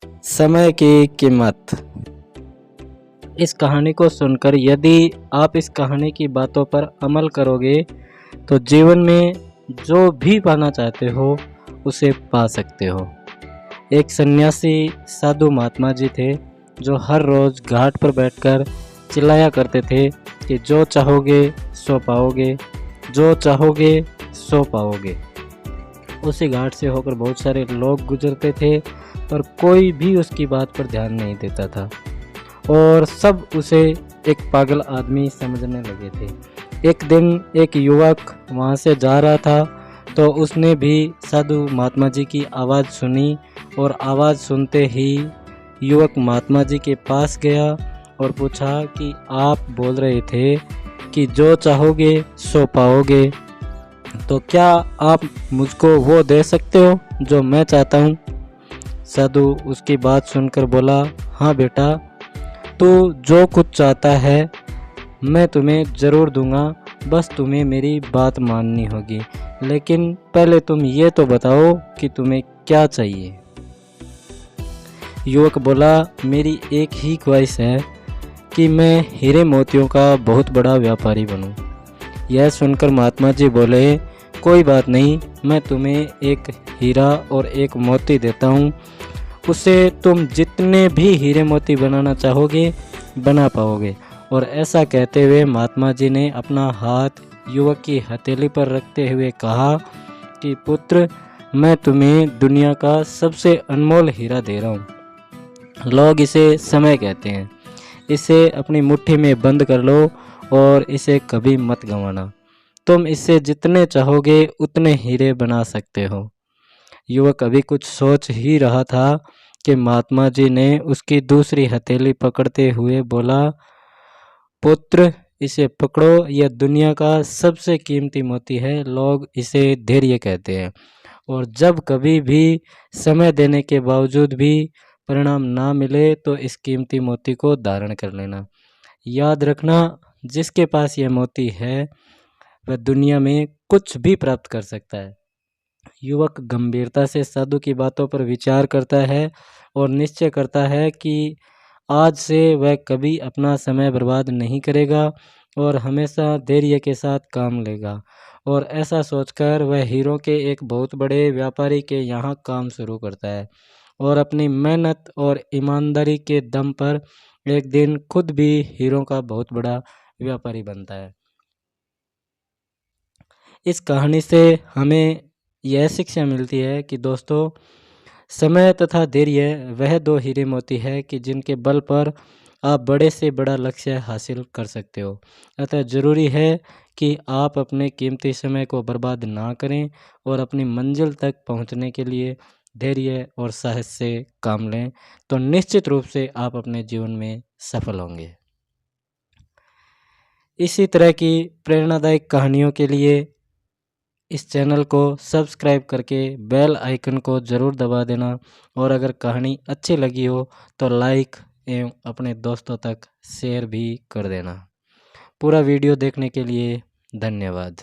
समय की कीमत। इस कहानी को सुनकर यदि आप इस कहानी की बातों पर अमल करोगे तो जीवन में जो भी पाना चाहते हो उसे पा सकते हो। एक सन्यासी साधु महात्मा जी थे जो हर रोज़ घाट पर बैठकर चिल्लाया करते थे कि जो चाहोगे सो पाओगे, जो चाहोगे सो पाओगे। उसी घाट से होकर बहुत सारे लोग गुजरते थे पर कोई भी उसकी बात पर ध्यान नहीं देता था और सब उसे एक पागल आदमी समझने लगे थे। एक दिन एक युवक वहाँ से जा रहा था तो उसने भी साधु महात्मा जी की आवाज़ सुनी और आवाज़ सुनते ही युवक महात्मा जी के पास गया और पूछा कि आप बोल रहे थे कि जो चाहोगे सो पाओगे, तो क्या आप मुझको वो दे सकते हो जो मैं चाहता हूँ। साधु उसकी बात सुनकर बोला, हाँ बेटा, तू जो कुछ चाहता है मैं तुम्हें ज़रूर दूंगा, बस तुम्हें मेरी बात माननी होगी। लेकिन पहले तुम ये तो बताओ कि तुम्हें क्या चाहिए। युवक बोला, मेरी एक ही ख्वाहिश है कि मैं हीरे मोतियों का बहुत बड़ा व्यापारी बनूं। यह सुनकर महात्मा जी बोले, कोई बात नहीं, मैं तुम्हें एक हीरा और एक मोती देता हूँ, उससे तुम जितने भी हीरे मोती बनाना चाहोगे बना पाओगे। और ऐसा कहते हुए महात्मा जी ने अपना हाथ युवक की हथेली पर रखते हुए कहा कि पुत्र, मैं तुम्हें दुनिया का सबसे अनमोल हीरा दे रहा हूँ। लोग इसे समय कहते हैं। इसे अपनी मुट्ठी में बंद कर लो और इसे कभी मत गंवाना। तुम इससे जितने चाहोगे उतने हीरे बना सकते हो। युवक अभी कुछ सोच ही रहा था कि महात्मा जी ने उसकी दूसरी हथेली पकड़ते हुए बोला, पुत्र, इसे पकड़ो, यह दुनिया का सबसे कीमती मोती है। लोग इसे धैर्य कहते हैं और जब कभी भी समय देने के बावजूद भी परिणाम ना मिले तो इस कीमती मोती को धारण कर लेना। याद रखना, जिसके पास यह मोती है वह दुनिया में कुछ भी प्राप्त कर सकता है। युवक गंभीरता से साधु की बातों पर विचार करता है और निश्चय करता है कि आज से वह कभी अपना समय बर्बाद नहीं करेगा और हमेशा धैर्य के साथ काम लेगा। और ऐसा सोचकर वह हीरों के एक बहुत बड़े व्यापारी के यहाँ काम शुरू करता है और अपनी मेहनत और ईमानदारी के दम पर एक दिन खुद भी हीरों का बहुत बड़ा व्यापारी बनता है। इस कहानी से हमें यह शिक्षा मिलती है कि दोस्तों, समय तथा धैर्य वह दो हीरे मोती है कि जिनके बल पर आप बड़े से बड़ा लक्ष्य हासिल कर सकते हो। अतः ज़रूरी है कि आप अपने कीमती समय को बर्बाद ना करें और अपनी मंजिल तक पहुंचने के लिए धैर्य और साहस से काम लें, तो निश्चित रूप से आप अपने जीवन में सफल होंगे। इसी तरह की प्रेरणादायक कहानियों के लिए इस चैनल को सब्सक्राइब करके बेल आइकन को ज़रूर दबा देना और अगर कहानी अच्छी लगी हो तो लाइक एवं अपने दोस्तों तक शेयर भी कर देना। पूरा वीडियो देखने के लिए धन्यवाद।